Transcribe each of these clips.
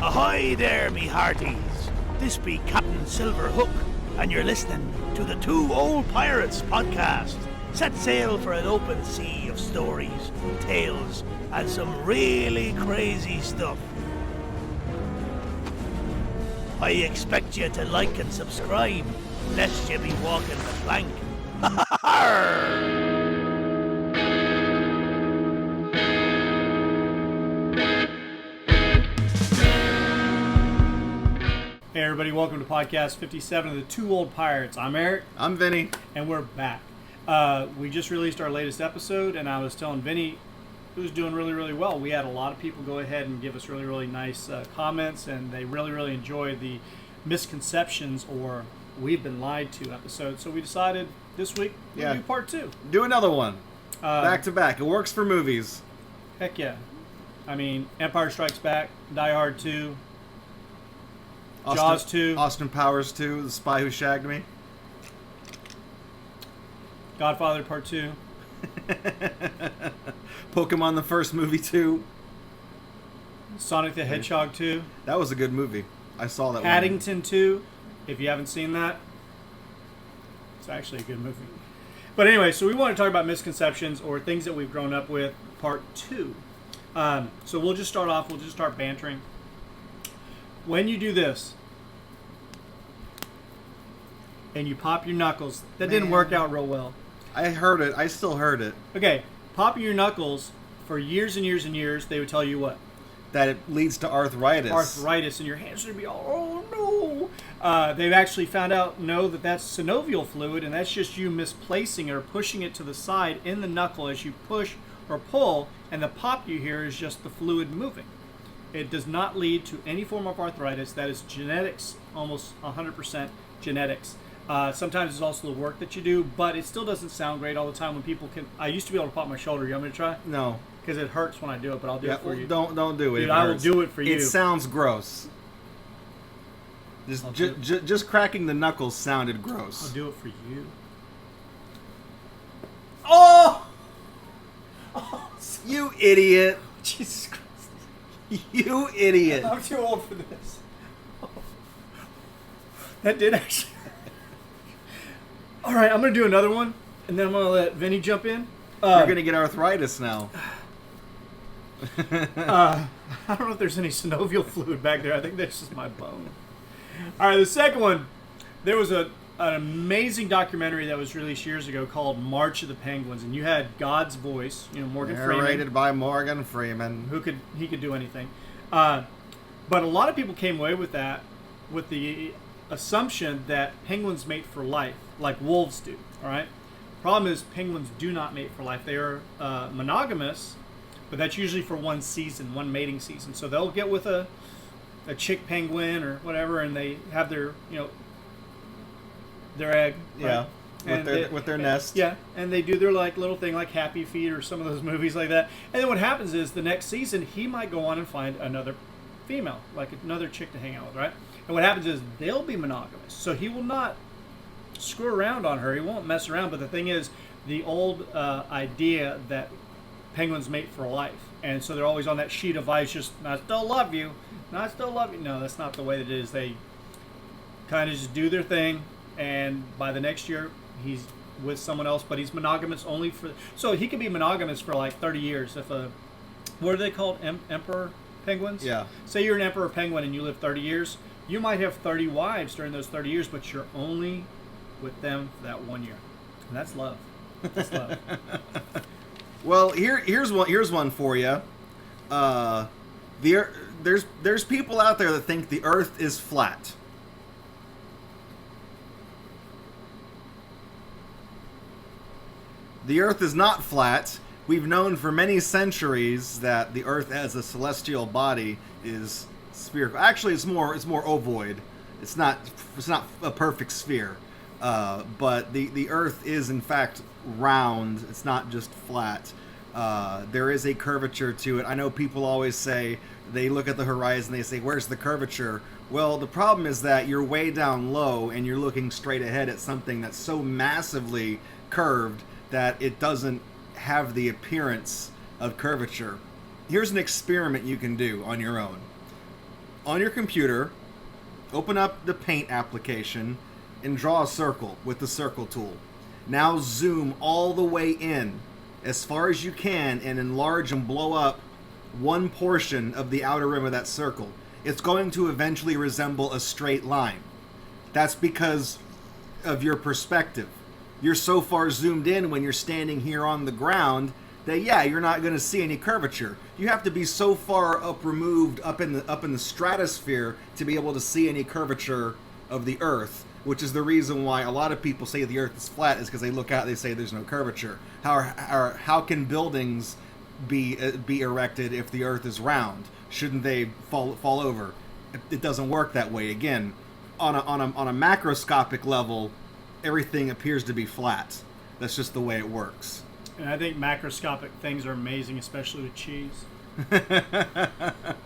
Ahoy there, me hearties. This be Captain Silver Hook, and you're listening to the Two Old Pirates podcast. Set sail for an open sea of stories, tales, and some really crazy stuff. I expect you to like and subscribe, lest you be walking the plank. Hey everybody, welcome to podcast 57 of the Two Old Pirates. I'm Eric. I'm Vinny. And we're back. We just released our latest episode, and I was telling Vinny it was doing really, really well. We had a lot of people go ahead and give us really, really nice comments, and they really, really enjoyed the misconceptions or we've been lied to episode. So we decided this week we'll do part 2. Do another one. Back to back. It works for movies. Heck yeah. I mean, Empire Strikes Back, Die Hard 2, Jaws 2. Austin Powers 2, The Spy Who Shagged Me. Godfather Part 2. Pokemon the first movie 2. Sonic the Hedgehog 2. That was a good movie. I saw that Paddington 2. If you haven't seen that, it's actually a good movie. But anyway, so we want to talk about misconceptions or things that we've grown up with, Part 2. So we'll just start off. We'll just start bantering. When you do this, and you pop your knuckles, that didn't work out real well. I heard it. I still heard it. Okay, popping your knuckles, for years and years and years, they would tell you what? That it leads to arthritis. Arthritis, and your hands would be all, oh no. They've actually found out, that that's synovial fluid, and that's just you misplacing it or pushing it to the side in the knuckle as you push or pull, and the pop you hear is just the fluid moving. It does not lead to any form of arthritis. That is genetics, almost 100% genetics. Sometimes it's also the work that you do, but it still doesn't sound great all the time when people can. I used to be able to pop my shoulder. You want me to try? No. Because it hurts when I do it, but I'll do it for you. Don't do it. Dude, I will do it for you. It sounds gross. Just cracking the knuckles sounded gross. I'll do it for you. Oh! You idiot. Jesus Christ. You idiot. I'm too old for this. That did actually. All right, I'm going to do another one, and then I'm going to let Vinny jump in. You're going to get arthritis now. I don't know if there's any synovial fluid back there. I think that's just my bone. All right, the second one. There was an amazing documentary that was released years ago called March of the Penguins, and you had God's voice, Morgan Freeman. Narrated by Morgan Freeman. He could do anything. But a lot of people came away with that, with the assumption that penguins mate for life, like wolves do. All right. Problem is, penguins do not mate for life. They are monogamous, but that's usually for one season, one mating season. So they'll get with a chick penguin or whatever, and they have their egg. Yeah. Right? With their nest. Yeah, and they do their little thing like Happy Feet or some of those movies like that. And then what happens is the next season he might go on and find another female, like another chick to hang out with, right? And what happens is they'll be monogamous. So he will not screw around on her. He won't mess around. But the thing is, the old idea that penguins mate for life. And so they're always on that sheet of ice, just, I still love you. No, I still love you. No, that's not the way that it is. They kind of just do their thing. And by the next year, he's with someone else. But he's monogamous only for... So he could be monogamous for 30 years. If what are they called? Emperor penguins? Yeah. Say you're an emperor penguin and you live 30 years. You might have 30 wives during those 30 years, but you're only with them for that 1 year. And that's love. That's love. Well, here's one for you. There's people out there that think the Earth is flat. The Earth is not flat. We've known for many centuries that the Earth as a celestial body is spherical. Actually, it's more ovoid. It's not a perfect sphere. But the Earth is in fact round. It's not just flat. There is a curvature to it. I know people always say, they look at the horizon, they say, where's the curvature? Well, the problem is that you're way down low and you're looking straight ahead at something that's so massively curved that it doesn't have the appearance of curvature. Here's an experiment you can do on your own. on your computer, open up the Paint application, and draw a circle with the circle tool. Now zoom all the way in as far as you can and enlarge and blow up one portion of the outer rim of that circle. It's going to eventually resemble a straight line. That's because of your perspective. You're so far zoomed in when you're standing here on the ground that, yeah, you're not going to see any curvature. You have to be so far removed up in the stratosphere to be able to see any curvature of the Earth, which is the reason why a lot of people say the Earth is flat, is because they look out and they say there's no curvature. How can buildings be erected if the Earth is round? Shouldn't they fall over? It doesn't work that way. Again, on a macroscopic level, everything appears to be flat. That's just the way it works. And I think macroscopic things are amazing, especially with cheese.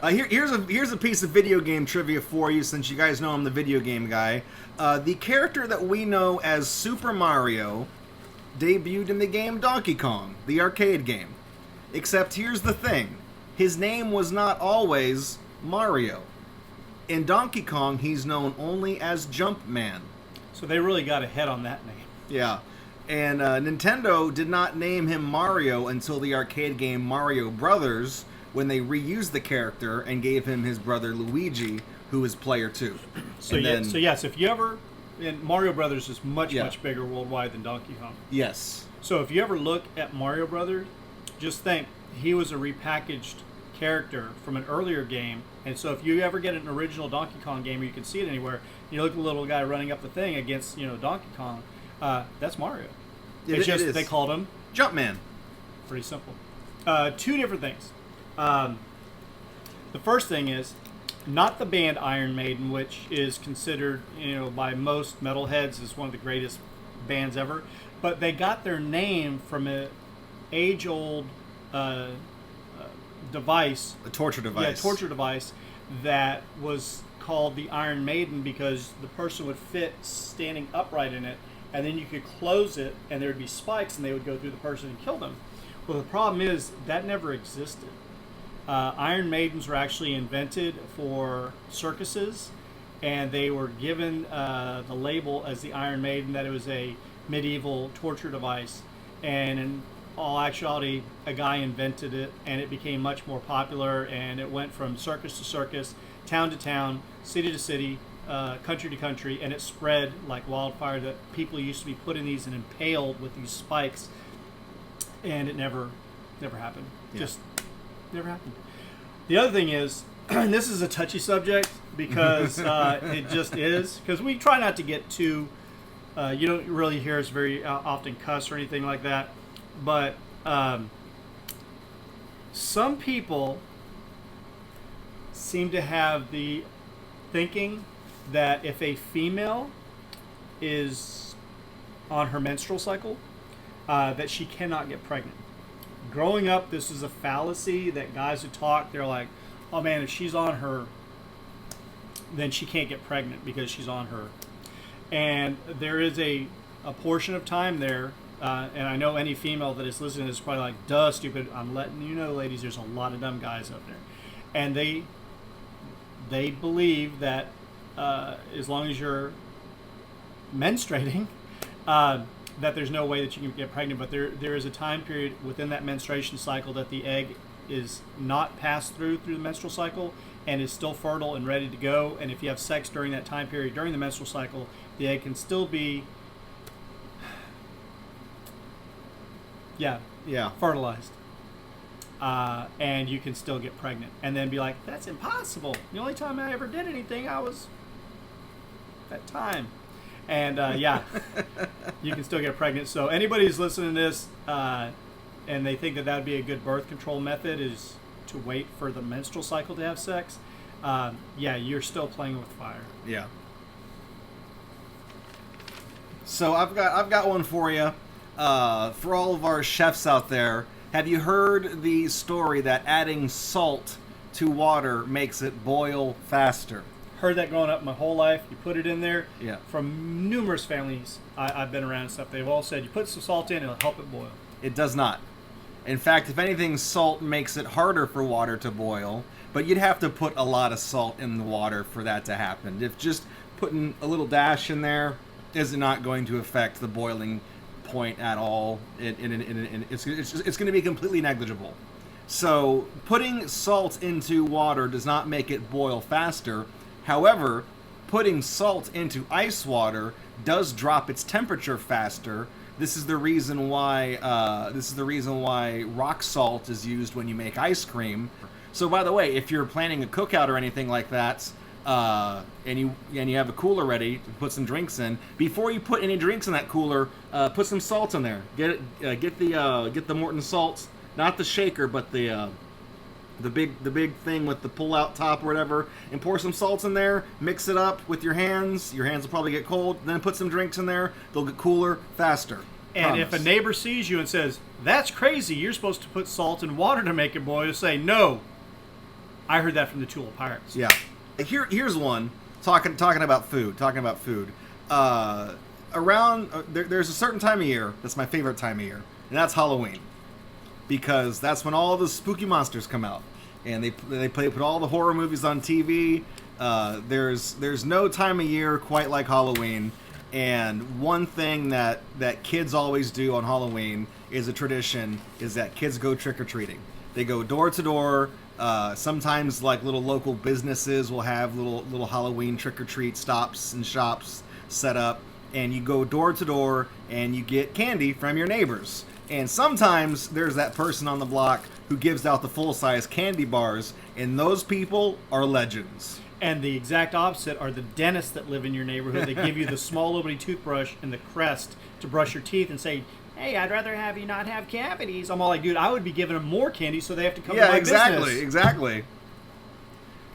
Here's a piece of video game trivia for you, since you guys know I'm the video game guy. The character that we know as Super Mario debuted in the game Donkey Kong, the arcade game. Except here's the thing. His name was not always Mario. In Donkey Kong, he's known only as Jumpman. So they really got ahead on that name. Yeah. And Nintendo did not name him Mario until the arcade game Mario Brothers, when they reused the character and gave him his brother Luigi, who is player 2. So yes, if you ever... And Mario Brothers is much bigger worldwide than Donkey Kong. Yes. So if you ever look at Mario Brothers, just think he was a repackaged character from an earlier game. And so if you ever get an original Donkey Kong game, or you can see it anywhere, you look at the little guy running up the thing against, Donkey Kong, that's Mario. It's just it is. They called him Jumpman. Pretty simple. Two different things. The first thing is not the band Iron Maiden, which is considered, by most metalheads as one of the greatest bands ever, but they got their name from an age-old device. A torture device. Yeah, a torture device that was called the Iron Maiden because the person would fit standing upright in it, and then you could close it, and there would be spikes, and they would go through the person and kill them. Well, the problem is that never existed. Iron Maidens were actually invented for circuses, and they were given the label as the Iron Maiden, that it was a medieval torture device. And in all actuality, a guy invented it, and it became much more popular, and it went from circus to circus, town to town, city to city, country to country, and it spread like wildfire. That people used to be put in these and impaled with these spikes, and it never happened. Yeah. Just never happened. The other thing is, and this is a touchy subject because it just is, because we try not to get too, you don't really hear us very often cuss or anything like that, but some people seem to have the thinking that if a female is on her menstrual cycle, that she cannot get pregnant. Growing up, this is a fallacy that guys who talk, they're like, oh man, if she's on her, then she can't get pregnant because she's on her. And there is a portion of time there, and I know any female that is listening is probably like, duh, stupid. I'm letting you know, ladies, there's a lot of dumb guys out there. And they believe that as long as you're menstruating, that there's no way that you can get pregnant, but there is a time period within that menstruation cycle that the egg is not passed through the menstrual cycle and is still fertile and ready to go. And if you have sex during that time period, during the menstrual cycle, the egg can still be fertilized. And you can still get pregnant. And then be like, that's impossible. The only time I ever did anything, I was that time. And you can still get pregnant. So anybody who's listening to this and they think that would be a good birth control method is to wait for the menstrual cycle to have sex, you're still playing with fire. Yeah. So I've got one for you. For all of our chefs out there, have you heard the story that adding salt to water makes it boil faster? Heard that growing up my whole life. You put it in there. Yeah. From numerous families I've been around and stuff, they've all said you put some salt in, it'll help it boil. It does not. In fact, if anything, salt makes it harder for water to boil but you'd have to put a lot of salt in the water for that to happen. If just putting a little dash in there is not going to affect the boiling point at all. It's going to be completely negligible. So putting salt into water does not make it boil faster. However, putting salt into ice water does drop its temperature faster. This is the reason why rock salt is used when you make ice cream. So by the way, if you're planning a cookout or anything like that, and you have a cooler ready to put some drinks in, before you put any drinks in that cooler, put some salt in there. Get the Morton salt, not the shaker, but the big thing with the pull out top or whatever, and pour some salt in there. Mix it up with your hands. Your hands will probably get cold. Then put some drinks in there. They'll get cooler faster. And Promise. if a neighbor sees you and says, "That's crazy, you're supposed to put salt in water to make it boil," you say, "No, I heard that from the Two Old Pirates." Yeah. Here's one talking about food. There's a certain time of year that's my favorite time of year, and that's Halloween, because that's when all the spooky monsters come out, and they put all the horror movies on TV. There's no time of year quite like Halloween. And one thing that kids always do on Halloween is a tradition, is that kids go trick-or-treating. They go door to door. Sometimes like little local businesses will have little Halloween trick-or-treat stops and shops set up. And you go door to door and you get candy from your neighbors. And sometimes there's that person on the block who gives out the full-size candy bars. And those people are legends. And the exact opposite are the dentists that live in your neighborhood. They give you the small little bitty toothbrush and the crest to brush your teeth and say, "Hey, I'd rather have you not have cavities." I'm all like, dude, I would be giving them more candy so they have to come to my business. Exactly.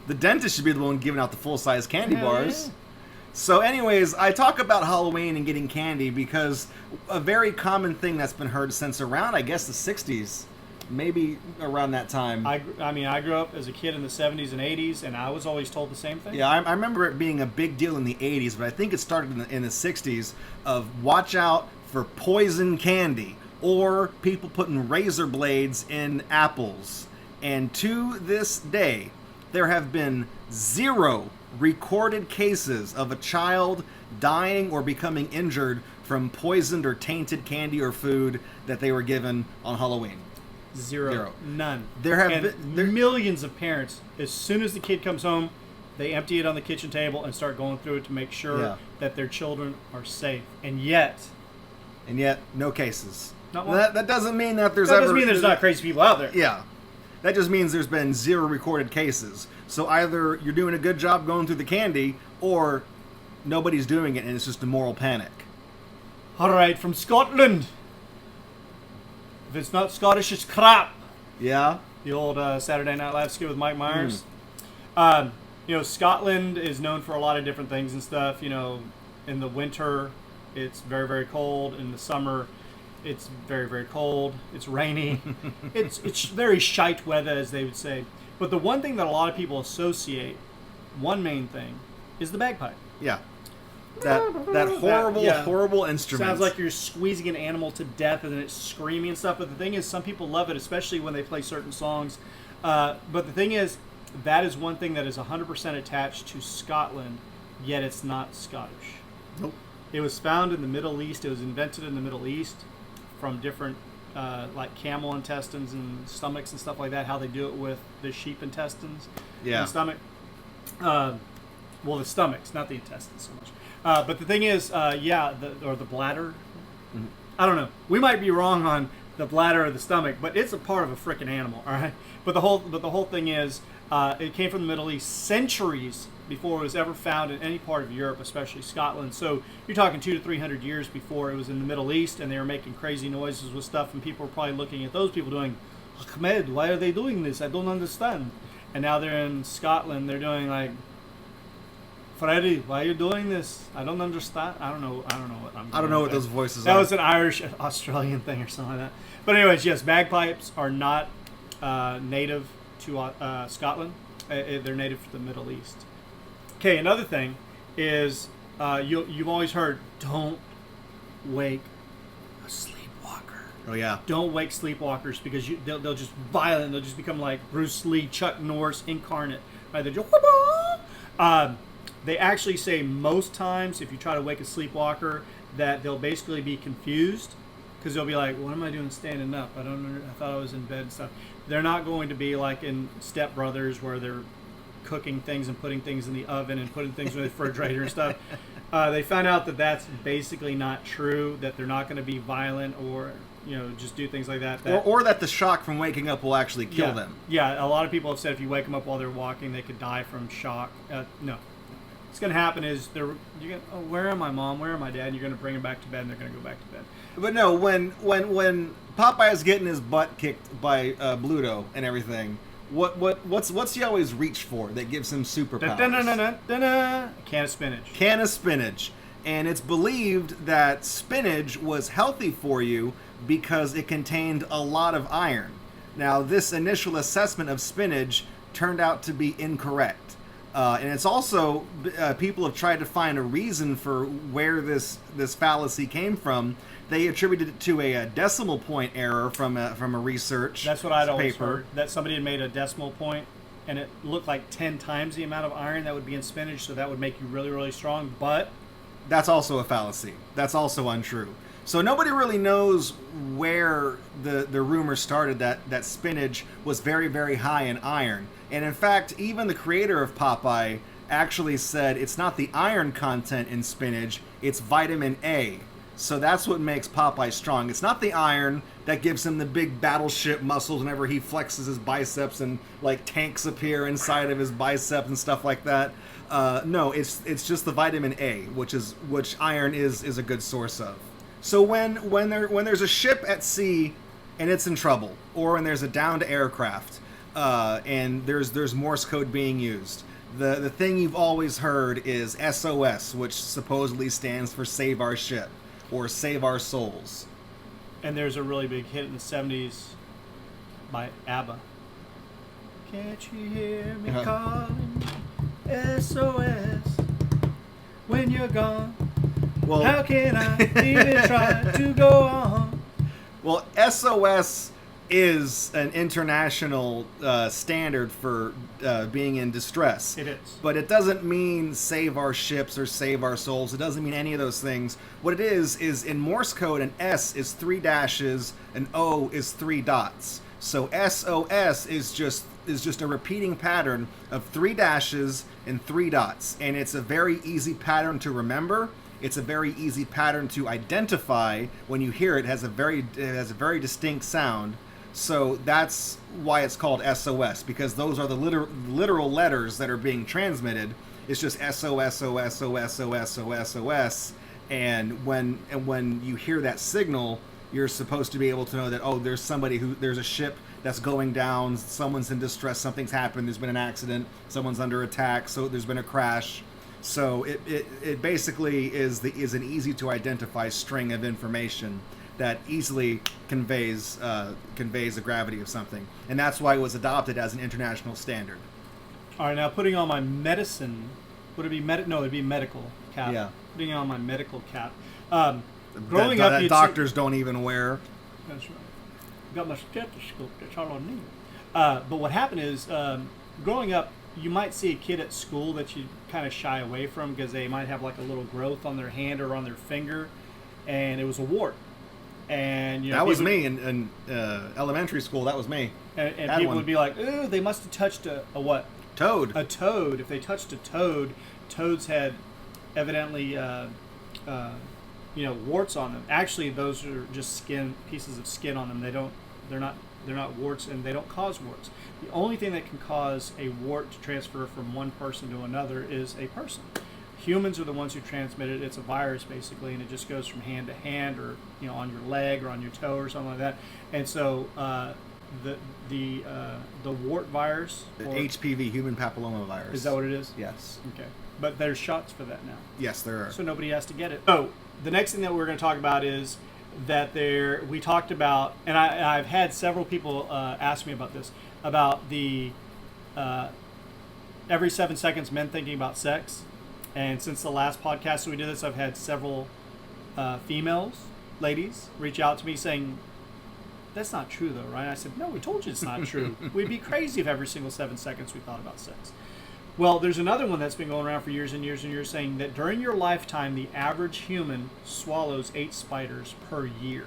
The dentist should be the one giving out the full-size candy bars. Yeah. So anyways, I talk about Halloween and getting candy because a very common thing that's been heard since around, I guess, the 60s. Maybe around that time. I grew up as a kid in the 70s and 80s, and I was always told the same thing. Yeah, I remember it being a big deal in the 80s, but I think it started in the 60s of watch out for poison candy or people putting razor blades in apples. And to this day, there have been 0 recorded cases of a child dying or becoming injured from poisoned or tainted candy or food that they were given on Halloween. Zero. None. There have been millions of parents, as soon as the kid comes home, they empty it on the kitchen table and start going through it to make sure that their children are safe. And yet, no cases. Not one. That doesn't mean that That doesn't mean there's not crazy people out there. Yeah. That just means there's been 0 recorded cases. So either you're doing a good job going through the candy, or nobody's doing it and it's just a moral panic. All right, from Scotland. If it's not Scottish, it's crap. Yeah. The old Saturday Night Live skit with Mike Myers. Scotland is known for a lot of different things and stuff. You know, in the winter, it's very, very cold. In the summer, it's very, very cold. It's rainy. it's very shite weather, as they would say. But the one thing that a lot of people associate, one main thing, is the bagpipe. Yeah. That horrible instrument. Sounds like you're squeezing an animal to death and then it's screaming and stuff. But the thing is, some people love it, especially when they play certain songs. But the thing is, that is one thing that is 100% attached to Scotland, yet it's not Scottish. Nope. It was found in the Middle East. It was invented in the Middle East from different, like camel intestines and stomachs and stuff like that, how they do it with the sheep intestines and stomach. Well, the stomachs, not the intestines so much. But the thing is, the bladder. Mm-hmm. I don't know. We might be wrong on the bladder or the stomach, but it's a part of a freaking animal, all right? But the whole thing is, it came from the Middle East centuries before it was ever found in any part of Europe, especially Scotland. So you're talking 200 to 300 years before it was in the Middle East, and they were making crazy noises with stuff, and people were probably looking at those people doing, Ahmed, why are they doing this? I don't understand. And now they're in Scotland. They're doing like, Freddie, why are you doing this? I don't understand. I don't know what I'm doing. I don't know what those voices are. That was an Irish Australian thing or something like that. But anyways, yes, bagpipes are not native to Scotland. They're native to the Middle East. Okay, another thing is you've always heard, don't wake a sleepwalker. Oh yeah. Don't wake sleepwalkers because they'll just violent. They'll just become like Bruce Lee, Chuck Norris incarnate. Right? They just they actually say most times if you try to wake a sleepwalker that they'll basically be confused because they'll be like, "What am I doing standing up? I thought I was in bed and stuff." They're not going to be like in Step Brothers where they're cooking things and putting things in the oven and putting things in the refrigerator and stuff. They found out that that's basically not true. That they're not going to be violent or just do things like that. Or that the shock from waking up will actually kill them. Yeah, a lot of people have said if you wake them up while they're walking, they could die from shock. No. What's going to happen is where am I, Mom? Where am I, Dad? And you're going to bring them back to bed, and they're going to go back to bed. But no, when Popeye's getting his butt kicked by Bluto and everything, what's he always reach for that gives him superpowers? Can of spinach. Can of spinach. And it's believed that spinach was healthy for you because it contained a lot of iron. Now, this initial assessment of spinach turned out to be incorrect. And it's also, people have tried to find a reason for where this fallacy came from. They attributed it to a decimal point error from a research That's what I'd always paper. heard, that somebody had made a decimal point, and it looked like 10 times the amount of iron that would be in spinach, so that would make you really, really strong, but... That's also a fallacy. That's also untrue. So nobody really knows where the rumor started that spinach was very, very high in iron. And in fact, even the creator of Popeye actually said it's not the iron content in spinach, it's vitamin A. So that's what makes Popeye strong. It's not the iron that gives him the big battleship muscles whenever he flexes his biceps and like tanks appear inside of his biceps and stuff like that. No, it's just the vitamin A, which iron is a good source of. So when there's a ship at sea and it's in trouble, or when there's a downed aircraft and there's Morse code being used, the thing you've always heard is SOS, which supposedly stands for Save Our Ship or Save Our Souls. And there's a really big hit in the 70s by ABBA. Can't you hear me calling SOS when you're gone? Well, how can I even try to go on? Well, SOS is an international standard for being in distress. It is. But it doesn't mean save our ships or save our souls. It doesn't mean any of those things. What it is in Morse code, an S is 3 dashes, an O is 3 dots. So SOS is just a repeating pattern of 3 dashes and 3 dots. And it's a very easy pattern to remember. It's a very easy pattern to identify. When you hear it, it has a very distinct sound. So that's why it's called SOS, because those are the literal letters that are being transmitted. It's just SOS, OS, OS, OS, OS, OS. And when you hear that signal, you're supposed to be able to know that, oh, there's a ship that's going down, someone's in distress, something's happened, there's been an accident, someone's under attack, so there's been a crash. So it basically is an easy to identify string of information that easily conveys the gravity of something, and that's why it was adopted as an international standard. All right, now putting on my medicine, would it be No, it'd be medical cap. Yeah. Putting on my medical cap. Growing up, that doctors don't even wear. That's right. Got my stethoscope. That's all I need. But what happened is, growing up, you might see a kid at school that you kind of shy away from because they might have like a little growth on their hand or on their finger, and it was a wart. And that was me in elementary school. That was me. And people would be like, "Ooh, they must have touched a what? Toad. A toad. If they touched a toad, toads had evidently, warts on them. Actually, those are just pieces of skin on them. They're not warts, and they don't cause warts. The only thing that can cause a wart to transfer from one person to another is a person. Humans are the ones who transmit it. It's a virus, basically, and it just goes from hand to hand, or on your leg or on your toe or something like that. And so the wart virus, the HPV, human papilloma virus. Is that what it is? Yes. Okay. But there's shots for that now. Yes, there are. So nobody has to get it. So the next thing that we're going to talk about is that we talked about, and I've had several people ask me about this, about the every 7 seconds men thinking about sex. And since the last podcast that we did this, I've had several females, ladies, reach out to me saying, that's not true though, right? I said, no, we told you it's not true. We'd be crazy if every single 7 seconds we thought about sex. Well, there's another one that's been going around for years and years and years saying that during your lifetime, the average human swallows 8 spiders per year.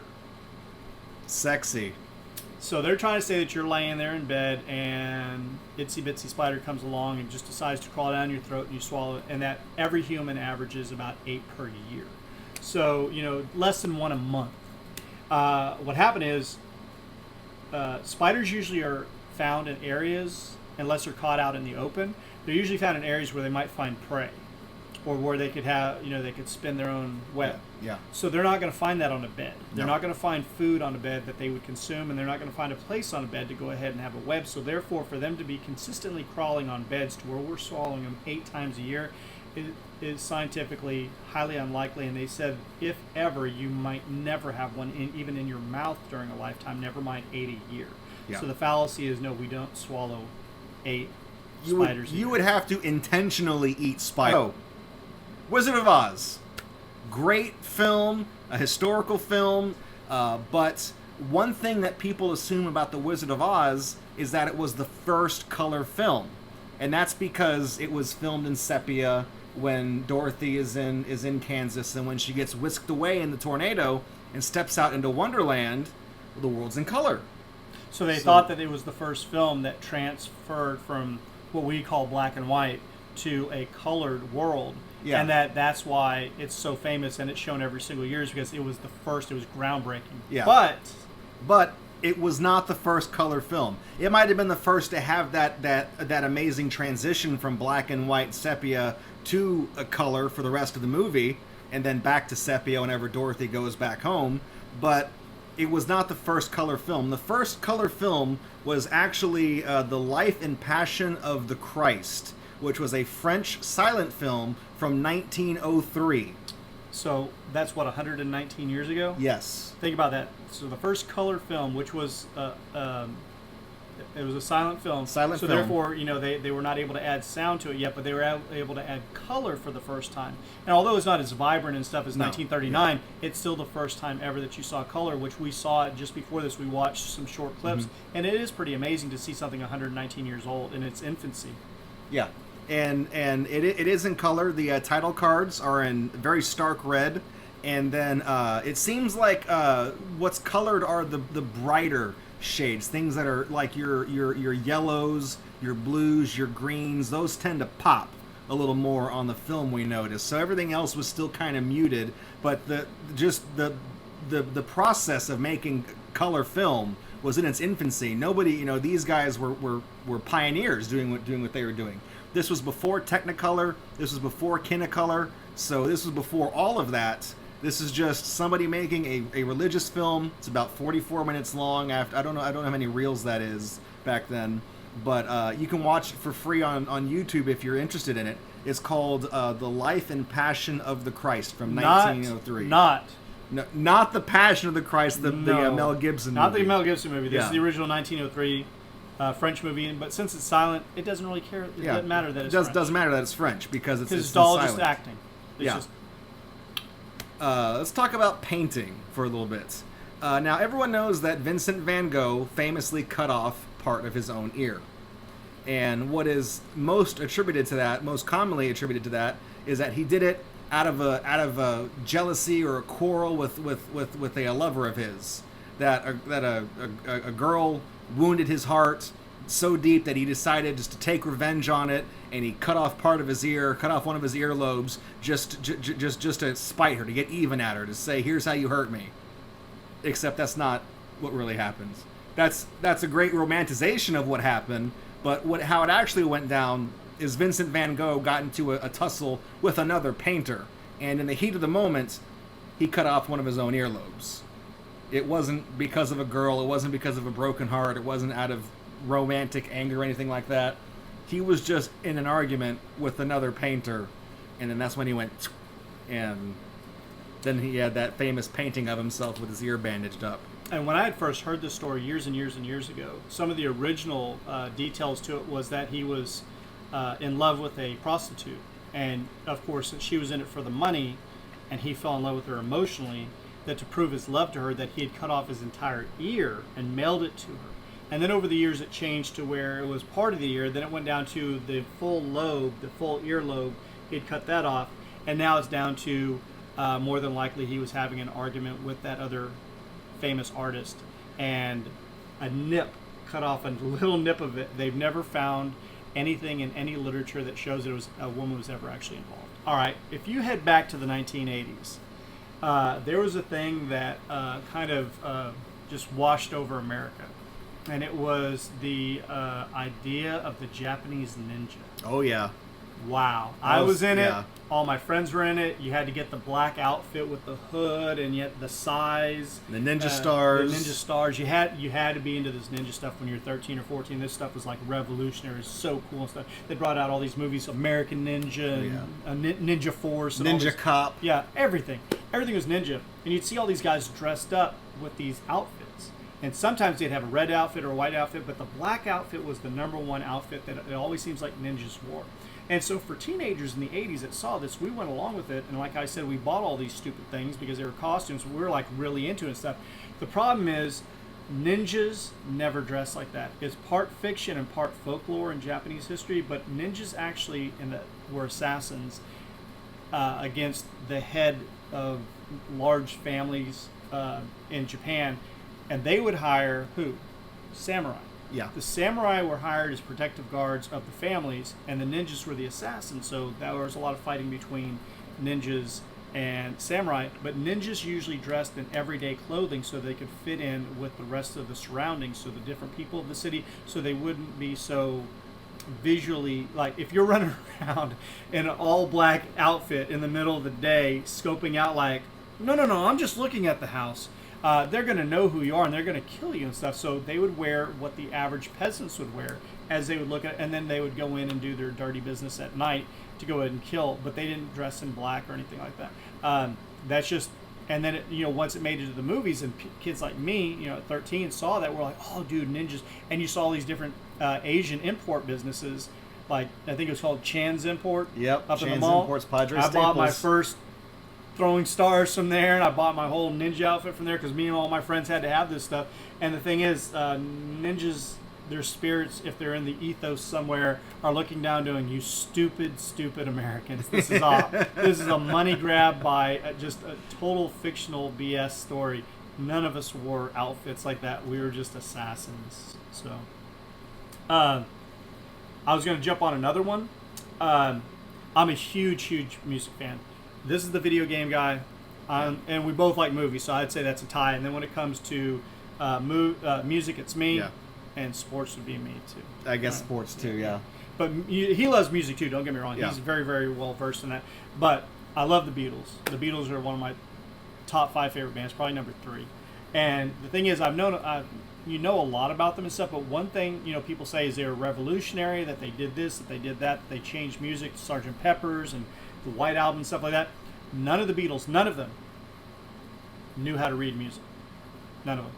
Sexy. So they're trying to say that you're laying there in bed and itsy bitsy spider comes along and just decides to crawl down your throat and you swallow it, and that every human averages about 8 per year. So, less than 1 a month. What happened is spiders usually are found in areas, unless they're caught out in the open, they're usually found in areas where they might find prey or where they could have, they could spin their own web. Yeah. So they're not going to find that on a bed. They're not going to find food on a bed that they would consume, and they're not going to find a place on a bed to go ahead and have a web. So therefore, for them to be consistently crawling on beds to where we're swallowing them 8 times a year is scientifically highly unlikely. And they said, if ever, you might never have one even in your mouth during a lifetime, never mind 8 a year. Yeah. So the fallacy is, no, we don't swallow 8 spiders a year. You would have to intentionally eat spiders. Oh, Wizard of Oz. Great film, a historical film, but one thing that people assume about The Wizard of Oz is that it was the first color film. And that's because it was filmed in sepia when Dorothy is in Kansas, and when she gets whisked away in the tornado and steps out into Wonderland, the world's in color. So they thought that it was the first film that transferred from what we call black and white to a colored world. Yeah. And that's why it's so famous and it's shown every single year, because it was the first, it was groundbreaking. Yeah. But it was not the first color film. It might have been the first to have that amazing transition from black and white sepia to a color for the rest of the movie, and then back to sepia whenever Dorothy goes back home. But it was not the first color film. The first color film was actually The Life and Passion of the Christ, which was a French silent film from 1903. So that's what, 119 years ago? Yes. Think about that. So the first color film, which was it was a silent film. So therefore, they were not able to add sound to it yet, but they were able to add color for the first time. And although it's not as vibrant and stuff as 1939, it's still the first time ever that you saw color, which we saw just before this. We watched some short clips, and it is pretty amazing to see something 119 years old in its infancy. Yeah. And it is in color. The title cards are in very stark red, and then it seems like what's colored are the brighter shades, things that are like your yellows, your blues, your greens. Those tend to pop a little more on the film, we noticed. So everything else was still kind of muted, but the process of making color film was in its infancy. Nobody, these guys were pioneers doing what they were doing. This was before Technicolor. This was before Kinecolor. So this was before all of that. This is just somebody making a religious film. It's about 44 minutes long. I don't know how many reels that is back then, but you can watch it for free on YouTube if you're interested in it. It's called The Life and Passion of the Christ from 1903. Not The Passion of the Christ, the Mel Gibson movie. Not the Mel Gibson movie. This is the original 1903 French movie. But since it's silent, it doesn't really care. It doesn't matter that it's French. It doesn't matter that it's French because it's all silent. just acting. Let's talk about painting for a little bit. Now, everyone knows that Vincent Van Gogh famously cut off part of his own ear. And what is most commonly attributed to that, is that he did it out of a jealousy or a quarrel with a lover of his. That a girl wounded his heart so deep that he decided just to take revenge on it, and he cut off part of his ear, cut off one of his earlobes, just to spite her, to get even at her, to say, "Here's how you hurt me." Except that's not what really happens. That's a great romanticization of what happened, but how it actually went down is Vincent Van Gogh got into a tussle with another painter, and in the heat of the moment, he cut off one of his own earlobes. It wasn't because of a girl, it wasn't because of a broken heart, it wasn't out of romantic anger or anything like that. He was just in an argument with another painter, and then that's when he went, and then he had that famous painting of himself with his ear bandaged up. And when I had first heard this story years and years and years ago, some of the original details to it was that he was in love with a prostitute, and of course she was in it for the money, and he fell in love with her emotionally, that to prove his love to her, that he had cut off his entire ear and mailed it to her. And then over the years it changed to where it was part of the ear. Then it went down to the full lobe, the full earlobe. He'd cut that off. And now it's down to more than likely he was having an argument with that other famous artist. And a nip, cut off a little nip of it. They've never found anything in any literature that shows that it was a woman was ever actually involved. All right, if you head back to the 1980s, there was a thing that kind of just washed over America. And it was the idea of the Japanese ninja. Oh, yeah. Wow. I was in yeah. it. All my friends were in it. You had to get the black outfit with the hood and yet the size. The ninja stars. The ninja stars. You had to be into this ninja stuff when you were 13 or 14. This stuff was like revolutionary. It was so cool and stuff. They brought out all these movies, American Ninja, and Ninja Force. And Ninja Cop. Yeah, everything. Everything was ninja. And you'd see all these guys dressed up with these outfits. And sometimes they'd have a red outfit or a white outfit, but the black outfit was the number one outfit that it always seems like ninjas wore. And so for teenagers in the 80s that saw this, we went along with it. And like I said, we bought all these stupid things because they were costumes. We were like really into it and stuff. The problem is ninjas never dress like that. It's part fiction and part folklore in Japanese history, but ninjas actually were assassins against the head of large families in Japan. And they would hire who? Samurai. Yeah. The samurai were hired as protective guards of the families, and the ninjas were the assassins. So there was a lot of fighting between ninjas and samurai. But ninjas usually dressed in everyday clothing so they could fit in with the rest of the surroundings, so the different people of the city, so they wouldn't be so visually, like if you're running around in an all-black outfit in the middle of the day, scoping out like, no, I'm just looking at the house. They're going to know who you are and they're going to kill you and stuff. So they would wear what the average peasants would wear as they would look at, and then they would go in and do their dirty business at night to go ahead and kill. But they didn't dress in black or anything like that. That's just, and then once it made it to the movies and kids like me, at 13 saw that, we're like, oh, dude, ninjas. And you saw all these different Asian import businesses, like I think it was called Chan's Import. Yep. Up Chan's in the mall. Imports, Padre I Staples. bought my first throwing stars from there, and I bought my whole ninja outfit from there because me and all my friends had to have this stuff. And the thing is, ninjas, their spirits, if they're in the ethos somewhere, are looking down doing, you stupid Americans. This is a money grab by just a total fictional BS story. None of us wore outfits like that. We were just assassins. So I was going to jump on another one. I'm a huge music fan. This is the video game guy, and we both like movies, so I'd say that's a tie. And then when it comes to music, it's me, and sports would be me too. I guess sports too, yeah. But he loves music too. Don't get me wrong; yeah. He's very, very well versed in that. But I love the Beatles. The Beatles are one of my top 5 favorite bands, probably number 3. And the thing is, I've known a lot about them and stuff. But one thing people say is they were revolutionary, that they did this, that they did that, they changed music, Sgt. Pepper's and the White Album, stuff like that. None of the Beatles, none of them knew how to read music. None of them.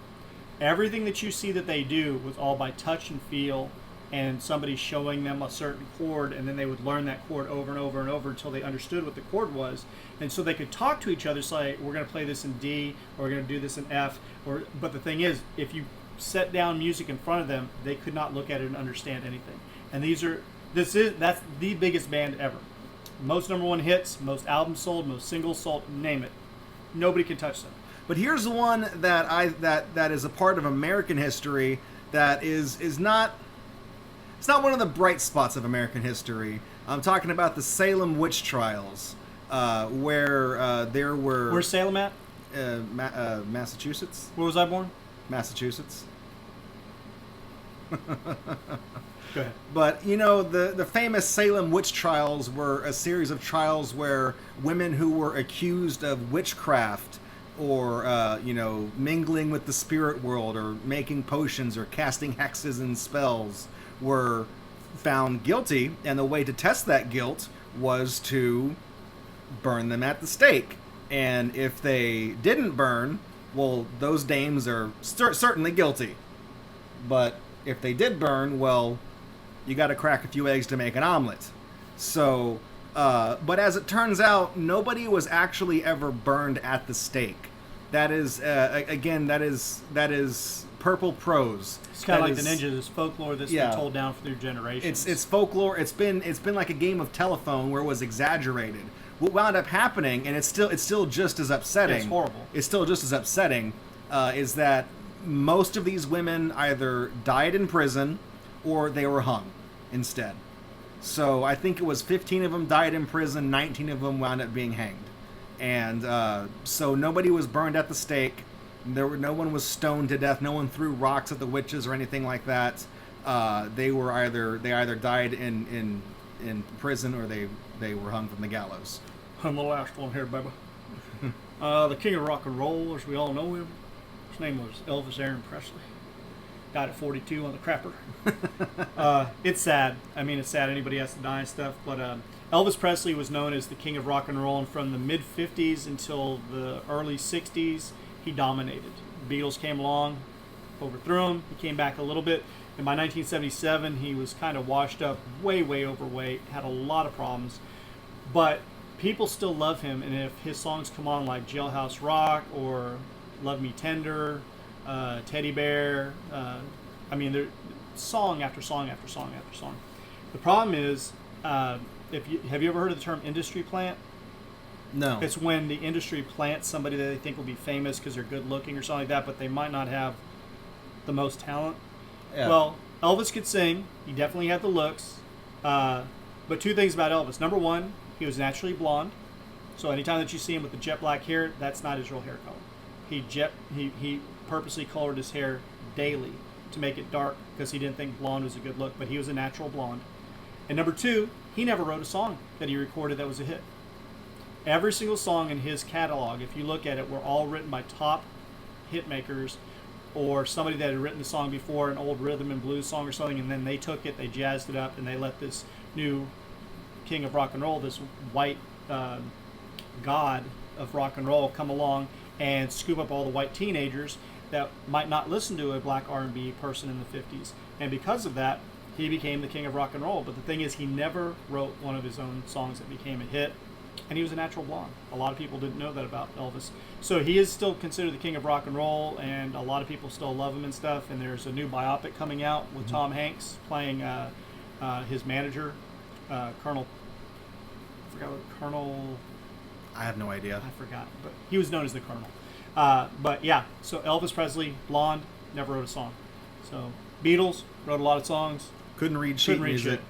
Everything that you see that they do was all by touch and feel, and somebody showing them a certain chord, and then they would learn that chord over and over and over until they understood what the chord was. And so they could talk to each other, say, we're going to play this in D, or we're going to do this in F. But the thing is, if you set down music in front of them, they could not look at it and understand anything. And that's the biggest band ever. Most number 1 hits, most albums sold, most singles sold, name it. Nobody can touch them. But here's one that is a part of American history that is not. It's not one of the bright spots of American history. I'm talking about the Salem witch trials, where there were. Where's Salem at? Massachusetts. Where was I born? Massachusetts. Go ahead. But, the famous Salem witch trials were a series of trials where women who were accused of witchcraft or, mingling with the spirit world or making potions or casting hexes and spells were found guilty. And the way to test that guilt was to burn them at the stake. And if they didn't burn, well, those dames are certainly guilty. But if they did burn, well, you got to crack a few eggs to make an omelet. So, but as it turns out, nobody was actually ever burned at the stake. That is again. That is purple prose. It's kind of That like the is- ninja. This folklore that's Yeah. been told down through generations. It's folklore. It's been like a game of telephone where it was exaggerated. What wound up happening, and it's still just as upsetting. It's horrible. It's still just as upsetting. Is that most of these women either died in prison or they were hung instead. So I think it was 15 of them died in prison, 19 of them wound up being hanged, and so nobody was burned at the stake. No one was stoned to death. No one threw rocks at the witches or anything like that. They either died in prison or they were hung from the gallows. I'm the last one here, baby. The king of rock and roll, as we all know him. His name was Elvis Aaron Presley. Died at 42 on the crapper. It's sad. I mean, it's sad anybody has to die and stuff. But Elvis Presley was known as the king of rock and roll, and from the mid-50s until the early 60s, he dominated. The Beatles came along, overthrew him. He came back a little bit. And by 1977, he was kind of washed up, way overweight, had a lot of problems. But people still love him, and if his songs come on like Jailhouse Rock or Love Me Tender, Teddy Bear, I mean, they're song after song after song after song. The problem is, have you ever heard of the term industry plant? No. It's when the industry plants somebody that they think will be famous because they're good looking or something like that, but they might not have the most talent. Yeah. Well, Elvis could sing. He definitely had the looks. But two things about Elvis. Number one, he was naturally blonde. So anytime that you see him with the jet black hair, that's not his real hair color. He purposely colored his hair daily to make it dark because he didn't think blonde was a good look, but he was a natural blonde. And number two, he never wrote a song that he recorded that was a hit. Every single song in his catalog, if you look at it, were all written by top hit makers or somebody that had written the song before, an old rhythm and blues song or something, and then they took it, they jazzed it up, and they let this new king of rock and roll, this white god of rock and roll, come along and scoop up all the white teenagers that might not listen to a black R&B person in the 50s. And because of that, he became the king of rock and roll. But the thing is, he never wrote one of his own songs that became a hit. And he was a natural blonde. A lot of people didn't know that about Elvis. So he is still considered the king of rock and roll, and a lot of people still love him and stuff. And there's a new biopic coming out with Tom Hanks playing his manager, Colonel. I forgot what Colonel. I have no idea. I forgot, but he was known as the Colonel. But yeah, so Elvis Presley, blonde, never wrote a song. So Beatles wrote a lot of songs. Couldn't read sheet music.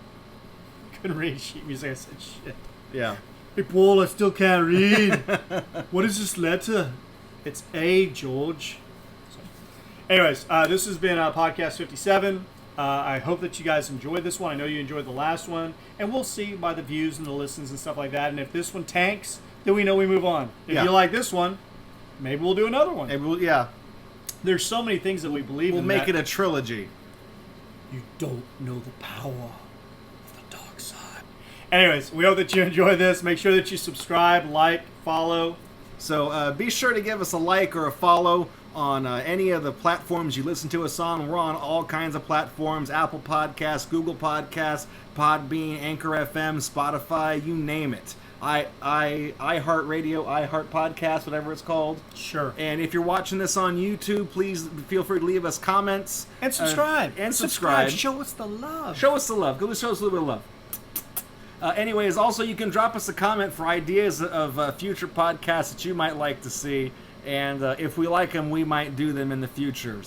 Couldn't read sheet music. I said shit. Yeah. Hey, Paul, I still can't read. What is this letter? It's A, George. So, anyways, this has been Podcast 57. I hope that you guys enjoyed this one. I know you enjoyed the last one. And we'll see by the views and the listens and stuff like that. And if this one tanks, then we know we move on. If you like this one, maybe we'll do another one. Maybe yeah. There's so many things that we believe We'll in. make that it a trilogy. You don't know the power of the dark side. Anyways, we hope that you enjoy this. Make sure that you subscribe, like, follow. So be sure to give us a like or a follow on any of the platforms you listen to us on. We're on all kinds of platforms: Apple Podcasts, Google Podcasts, Podbean, Anchor FM, Spotify, you name it. iHeartRadio, iHeart Podcast, whatever it's called. Sure. And if you're watching this on YouTube, please feel free to leave us comments. And subscribe. And subscribe. Show us the love. Show us the love. Go show us a little bit of love. Anyways, also you can drop us a comment for ideas of future podcasts that you might like to see. And if we like them, we might do them in the future.